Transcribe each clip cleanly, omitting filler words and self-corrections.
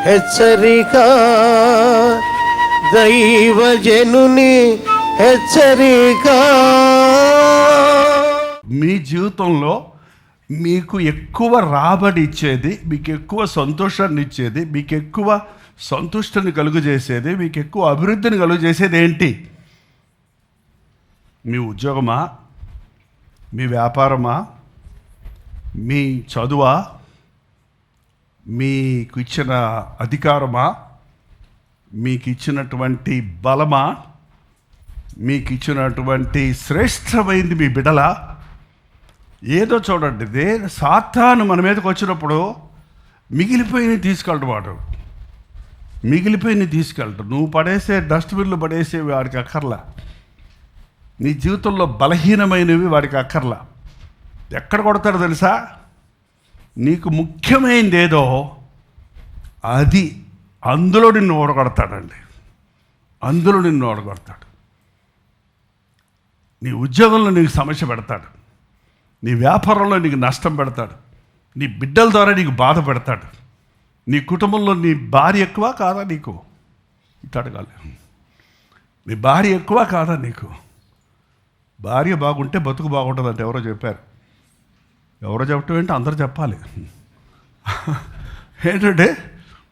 హెచ్చరిక, దైవజనుని హెచ్చరిక. మీ జీవితంలో మీకు ఎక్కువ రాబడి ఇచ్చేది, మీకు ఎక్కువ సంతోషాన్ని ఇచ్చేది, మీకు ఎక్కువ సంతుష్టిని కలుగజేసేది, మీకు ఎక్కువ అభివృద్ధిని కలుగజేసేది ఏంటి? మీ ఉద్యోగమా, మీ వ్యాపారమా, మీ చదువా, మీకు ఇచ్చిన అధికారమా, మీకు ఇచ్చినటువంటి బలమా, మీకు ఇచ్చినటువంటి శ్రేష్టమైంది మీ బిడ్డలా? ఏదో చూడండి, సాతాను మన మీదకి వచ్చినప్పుడు మిగిలిపోయినవి తీసుకెళ్ళడు వాడు. మిగిలిపోయినవి తీసుకెళ్ళడు. నువ్వు పడేసే డస్ట్బిన్లు పడేసేవి వాడికి అక్కర్లా. నీ జీవితంలో బలహీనమైనవి వాడికి అక్కర్లా. ఎక్కడ కొడతాడు తెలుసా? నీకు ముఖ్యమైనది ఏదో అది అందులో నిన్ను ఓడగొడతాడండి. అందులో నిన్ను ఓడగొడతాడు. నీ ఉద్యోగంలో నీకు సమస్య పెడతాడు, నీ వ్యాపారంలో నీకు నష్టం పెడతాడు, నీ బిడ్డల ద్వారా నీకు బాధ పెడతాడు, నీ కుటుంబంలో నీ భార్య ఎక్కువ కాదా నీకు? ఇట్లా అడగాలి. నీ భార్య ఎక్కువ కాదా నీకు? భార్య బాగుంటే బతుకు బాగుంటుంది అంటే ఎవరో చెప్పారు. ఎవరో చెప్పటం ఏంటి, అందరూ చెప్పాలి. ఏంటంటే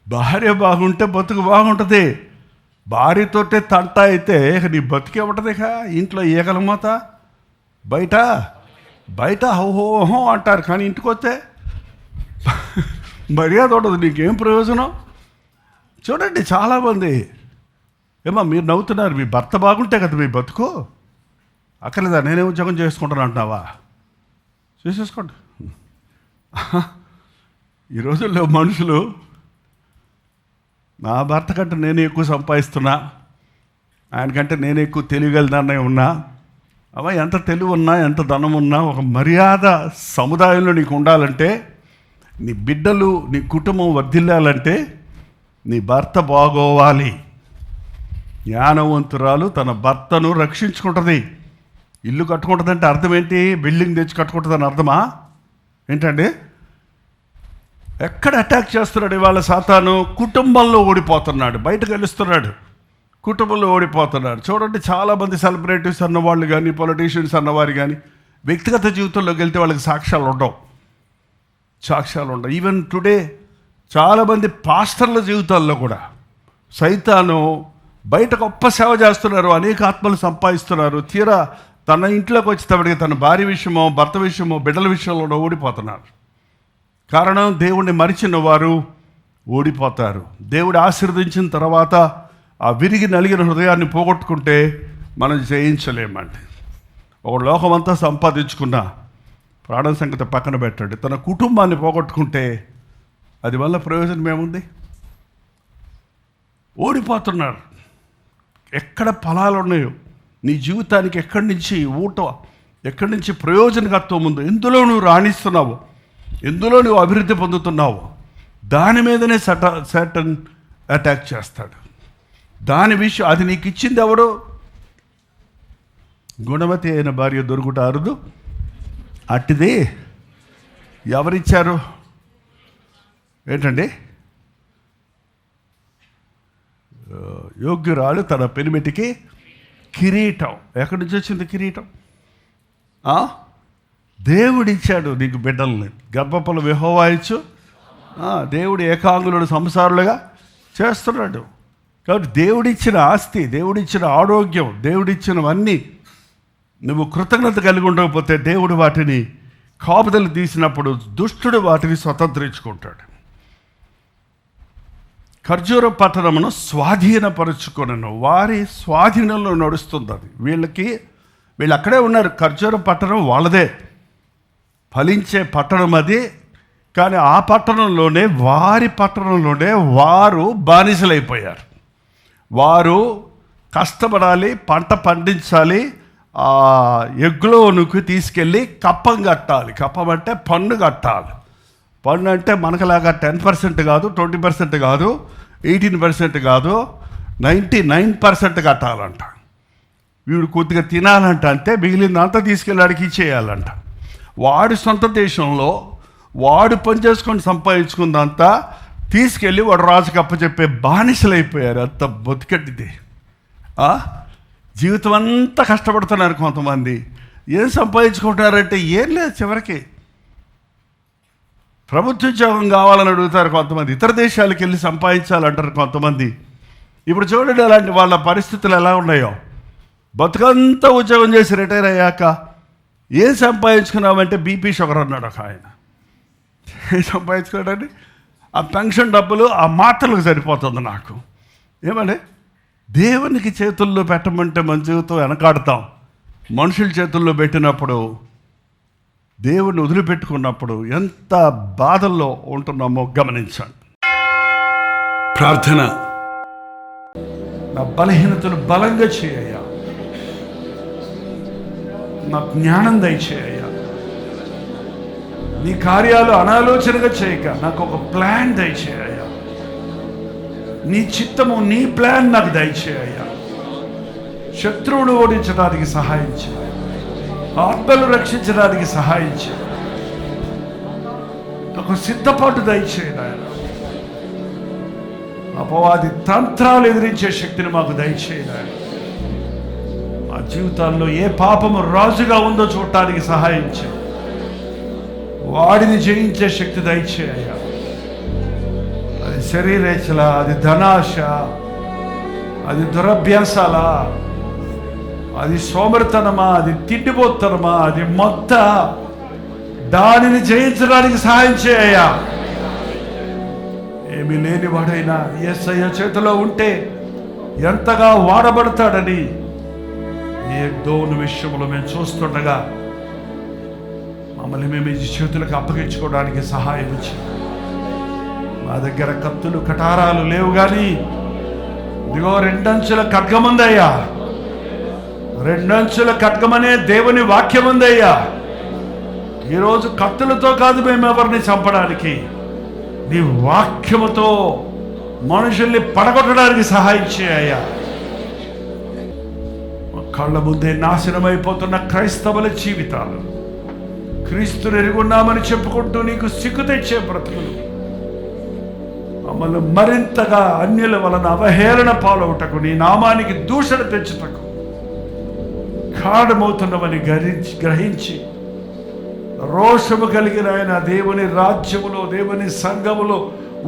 భార్య బాగుంటే బతుకు బాగుంటుంది. భార్యతోటే తంట అయితే నీ బతుకే ఉంటుంది. ఇంట్లో ఈగలమోత, బయట బయట హోహో అంటారు, కానీ ఇంటికి వస్తే మర్యాద ఉండదు. నీకేం ప్రయోజనం? చూడండి, చాలామంది ఏమో మీరు నవ్వుతున్నారు. మీ భర్త బాగుంటే కదా మీ బతుకు. అక్కర్లేదా నేనే ఉద్యోగం చేసుకుంటాను అంటున్నావా? చేసేసుకోండి. ఈ రోజుల్లో మనుషులు నా భర్త కంటే నేను ఎక్కువ సంపాదిస్తున్నా, ఆయనకంటే నేను ఎక్కువ తెలియగలదాన్నే ఉన్నా. అవ ఎంత తెలివి ఉన్నా, ఎంత ధనం ఉన్నా, ఒక మర్యాద సముదాయంలో నీకు ఉండాలంటే, నీ బిడ్డలు నీ కుటుంబం వర్ధిల్లాలంటే నీ భర్త బాగోవాలి. జ్ఞానవంతురాలు తన భర్తను రక్షించుకుంటుంది. ఇల్లు కట్టుకుంటుందంటే అర్థం ఏంటి? బిల్డింగ్ తెచ్చి కట్టుకుంటుందని అర్థమా ఏంటండి? ఎక్కడ అటాక్ చేస్తున్నాడు ఇవాళ సాతాను? కుటుంబంలో ఓడిపోతున్నాడు, బయటకు వెలుస్తున్నాడు, కుటుంబంలో ఓడిపోతున్నాడు. చూడండి, చాలామంది సెలబ్రిటీస్ అన్నవాళ్ళు కానీ, పొలిటీషియన్స్ అన్నవారు కానీ వ్యక్తిగత జీవితంలోకి వెళ్తే వాళ్ళకి సాక్ష్యాలు ఉండవు. ఈవెన్ టుడే చాలామంది పాస్టర్ల జీవితాల్లో కూడా సైతాను బయట గొప్ప సేవ చేస్తున్నారు, అనేక ఆత్మలు సంపాదిస్తున్నారు. తీరా తన ఇంట్లోకి వచ్చేటప్పటికి తన భార్య విషయమో, భర్త విషయమో, బిడ్డల విషయంలో ఓడిపోతున్నారు. కారణం, దేవుణ్ణి మరిచిన వారు ఓడిపోతారు. దేవుడు ఆశీర్వదించిన తర్వాత ఆ విరిగి నలిగిన హృదయాన్ని పోగొట్టుకుంటే మనం జయించలేమండి. ఒక లోకమంతా సంపాదించుకున్న ప్రాణం సంగతి పక్కన పెట్టండి, తన కుటుంబాన్ని పోగొట్టుకుంటే అది వల్ల ప్రయోజనం ఏముంది? ఓడిపోతున్నారు. ఎక్కడ ఫలాలు ఉన్నాయో నీ జీవితానికి, ఎక్కడి నుంచి ఎక్కడి నుంచి ప్రయోజనకత్వం ఉందో, ఎందులో నువ్వు రాణిస్తున్నావు, ఎందులో నువ్వు అభివృద్ధి పొందుతున్నావు, దాని మీదనే సాతాన్ అటాక్ చేస్తాడు. దాని విషయం అది నీకు ఇచ్చింది ఎవడు? గుణవతి అయిన భార్య దొరుకుట అరుదు, అట్టిది ఎవరిచ్చారు? ఏంటండి? యోగ్యురాలు తన పెనిమిటికి కిరీటం. ఎక్కడి నుంచి వచ్చింది కిరీటం? దేవుడిచ్చాడు నీకు బిడ్డల్ని. గర్భఫలం యెహోవా ఇచ్చు, దేవుడు ఏకాంగులను సంసారులుగా చేస్తున్నాడు. కాబట్టి దేవుడిచ్చిన ఆస్తి, దేవుడిచ్చిన ఆరోగ్యం, దేవుడిచ్చినవన్నీ నువ్వు కృతజ్ఞత కలిగి ఉండకపోతే దేవుడు వాటిని కాపుదలు తీసినప్పుడు దుష్టుడు వాటిని స్వతంత్రించుకుంటాడు. ఖర్జూర పట్టణమును స్వాధీనపరుచుకొనను, వారి స్వాధీనంలో నడుస్తుంది అది. వీళ్ళు అక్కడే ఉన్నారు. ఖర్జూర పట్టణం వాళ్ళదే, ఫలించే పట్టణం అది. కానీ ఆ పట్టణంలోనే, వారి పట్టణంలోనే వారు బానిసలైపోయారు. వారు కష్టపడాలి, పంట పండించాలి, ఎగ్లోనికి తీసుకెళ్ళి కప్పం కట్టాలి. కప్పం అంటే పన్ను కట్టాలి. పన్ను అంటే మనకులాగా 10% కాదు, 20% కాదు, 18% కాదు, 99% కట్టాలంట. వీడు కొద్దిగా తినాలంట, అంటే మిగిలిందంతా తీసుకెళ్ళి అడిగి ఇచ్చేయాలంట. వాడి సొంత దేశంలో వాడు పని చేసుకొని సంపాదించుకుందంతా తీసుకెళ్ళి వాడు రాజుకి అప్పచెప్పే బానిసలైపోయారు. అంత బతికట్టిది. జీవితం అంతా కష్టపడుతున్నారు. కొంతమంది ఏం సంపాదించుకుంటారంటే ఏం లేదు, చివరికి ప్రభుత్వ ఉద్యోగం కావాలని అడుగుతారు కొంతమంది, ఇతర దేశాలకు వెళ్ళి సంపాదించాలంటారు కొంతమంది. ఇప్పుడు చూడండి అలాంటి వాళ్ళ పరిస్థితులు ఎలా ఉన్నాయో. బతుకంతా ఉద్యోగం చేసి రిటైర్ అయ్యాక ఏం సంపాదించుకున్నామంటే బీపీ షుగర్ అన్నాడు ఒక ఆయన. ఏం సంపాదించుకున్నాడండి? ఆ పెన్షన్ డబ్బులు ఆ మాటలకు సరిపోతుంది నాకు. ఏమండి, దేవునికి చేతుల్లో పెట్టమంటే మన జీవితం వెనకాడతాం. మనుషుల చేతుల్లో పెట్టినప్పుడు, దేవుణ్ణి వదిలిపెట్టుకున్నప్పుడు ఎంత బాధల్లో ఉంటున్నామో గమనించండి. ప్రార్థన. నా బలహీనతను బలంగా చేయయ్యా, నా జ్ఞానం దయచేయ్యా, నీ కార్యాలు అనాలోచనగా చేయక నాకు ఒక ప్లాన్ దయచేయ్యా, నీ చిత్తము నీ ప్లాన్ నాకు దయచేయ్యా. శత్రువును ఓడించడానికి సహాయం చేయ, ఆత్మలు రక్షించడానికి సహాయం చేయ, ఒక సిద్ధపాటు దయచేయ. అపవాది తంత్రాలు ఎదిరించే శక్తిని మాకు దయచేయ. మా జీవితాల్లో ఏ పాపము రాజుగా ఉందో చూడటానికి సహాయం చేయ, వాడిని జయించే శక్తి దయచేయ. అది శరీరేచ్ఛల, అది ధనాశ, అది దురభ్యాసాల, అది సోమరితనమా, అది తిండిపోతనమా, అది మొత్త, దానిని జయించడానికి సహాయం చేయ. ఏమీ లేనివాడైనా యేసయ్య చేతిలో ఉంటే ఎంతగా వాడబడతాడని ఏ దోను విషయంలో మేము చూస్తుండగా మమ్మల్ని మేము ఈ చేతులకు అప్పగించుకోవడానికి సహాయం చేయ. మా దగ్గర కత్తులు కటారాలు లేవు, కానీ ఇదిగో 2 అంచుల ఖడ్గముందయ్యా, 2 అంచుల ఖడ్గమనే దేవుని వాక్యం ఉందయ్యా. ఈరోజు కత్తులతో కాదు మేము ఎవరిని చంపడానికి, నీ వాక్యముతో మనుషుల్ని పడగొట్టడానికి సహాయం చేయ్యా. కళ్ళ ముందే నాశనమైపోతున్న క్రైస్తవుల జీవితాలు, క్రీస్తుని ఎరుగున్నామని చెప్పుకుంటూ నీకు సిగ్గు తెచ్చే బ్రతుకులు, మమ్మల్ని మరింతగా అన్యుల వలన అవహేళన పాలవుటకు, నీ నామానికి దూషణ తెచ్చుటకు కారణమవుతున్నవని గ్రహించి రోషము కలిగిన ఆయన దేవుని రాజ్యములో, దేవుని సంఘములో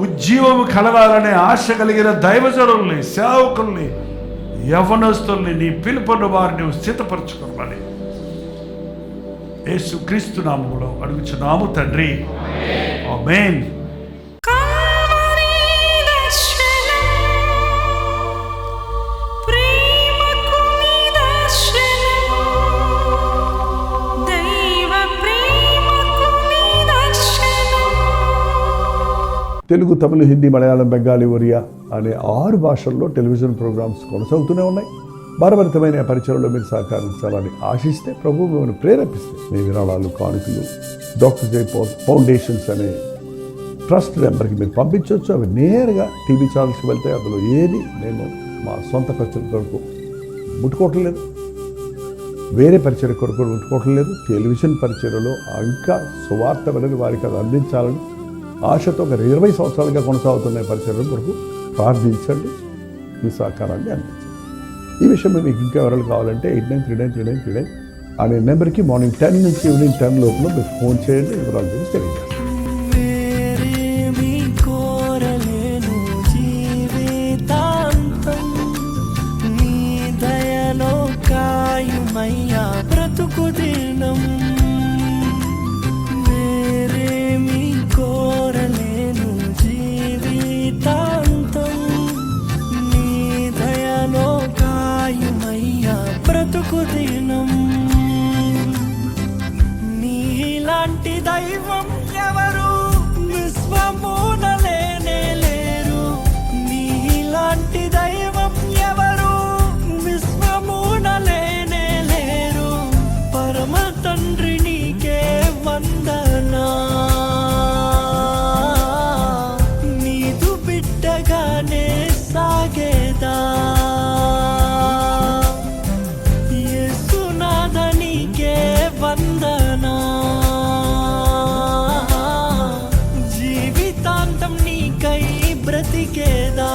ఉజ్జీవము కలగాలనే ఆశ కలిగిన దైవజనుల్ని, సేవకుల్ని, యవనస్తుల్ని నీ పిలుపును వారిని స్థితపరచుకోమని యేసుక్రీస్తు నామములో అడుగుచున్నాము తండ్రి, ఆమేన్. తెలుగు, తమిళ, హిందీ, మలయాళం, బెంగాలీ, ఒరియా అనే 6 భాషల్లో టెలివిజన్ ప్రోగ్రామ్స్ కొనసాగుతూనే ఉన్నాయి. భారభరితమైన పరిచయంలో మీరు సహకరించాలని ఆశిస్తే, ప్రభు మిమ్మల్ని ప్రేరేపిస్తే మీ విరాళాలు, కానుకలు డాక్టర్ జై ఫౌండేషన్స్ అనే ట్రస్ట్ నెంబర్కి మీరు పంపించవచ్చు. అవి నేరుగా టీవీ ఛానల్స్కి వెళ్తే అందులో ఏది మేము మా సొంత పరిచయం కొరకు ముట్టుకోవటం లేదు, వేరే పరిచయం కొరకు ముట్టుకోవటం లేదు. టెలివిజన్ పరిచయలో ఇంకా సువార్త వెళ్ళని వారికి అది అందించాలని ఆశతో ఒక 20 సంవత్సరాలుగా కొనసాగుతున్న పరిచయం కొరకు ప్రార్థించండి, మీ సహకారాన్ని అందించండి. ఈ విషయం మీకు ఇంకా ఎవరైనా కావాలంటే 89393939 అనే నెంబర్కి మార్నింగ్ 10 నుంచి ఈవినింగ్ 10 లోపల మీరు ఫోన్ చేయండి, వివరాలు గురించి తెలియజేస్తాను. నీలాంటి దైవం ఎవరు విశ్వమున లేనే లేరు, నీలాంటి దైవం ఎవరు విశ్వమున లేనే లేరు. పరమ తండ్రి నీకే వందనా, నీదు బిడ్డగానే సాగేదా. జీవితాంతం బ్రతికేదా